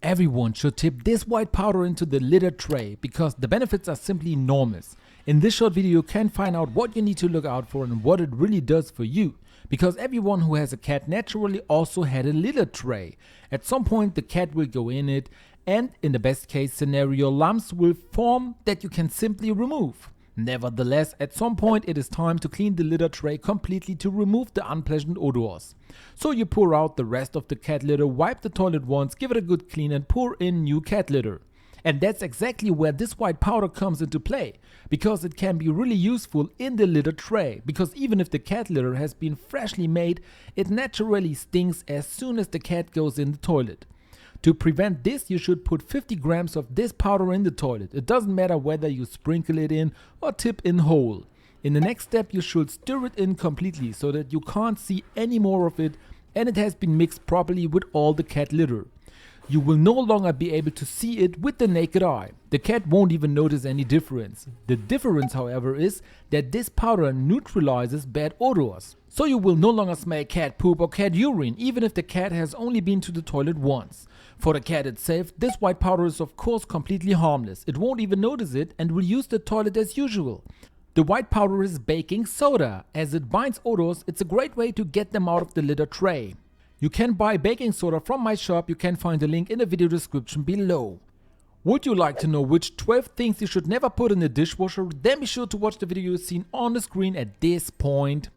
Everyone should tip this white powder into the litter tray because the benefits are simply enormous. In this short video you can find out what you need to look out for and what it really does for you. Because everyone who has a cat naturally also had a litter tray. At some point the cat will go in it, and in the best case scenario lumps will form that you can simply remove. Nevertheless, at some point it is time to clean the litter tray completely to remove the unpleasant odors. So you pour out the rest of the cat litter, wipe the toilet once, give it a good clean and pour in new cat litter. And that's exactly where this white powder comes into play, because it can be really useful in the litter tray, because even if the cat litter has been freshly made, it naturally stinks as soon as the cat goes in the toilet. To prevent this, you should put 50 grams of this powder in the toilet. It doesn't matter whether you sprinkle it in or tip in whole. In the next step you should stir it in completely so that you can't see any more of it and it has been mixed properly with all the cat litter. You will no longer be able to see it with the naked eye. The cat won't even notice any difference. The difference, however, is that this powder neutralizes bad odors. So you will no longer smell cat poop or cat urine, even if the cat has only been to the toilet once. For the cat itself, this white powder is of course completely harmless. It won't even notice it and will use the toilet as usual. The white powder is baking soda. As it binds odors, it's a great way to get them out of the litter tray. You can buy baking soda from my shop. You can find the link in the video description below. Would you like to know which 12 things you should never put in the dishwasher? Then be sure to watch the video seen on the screen at this point.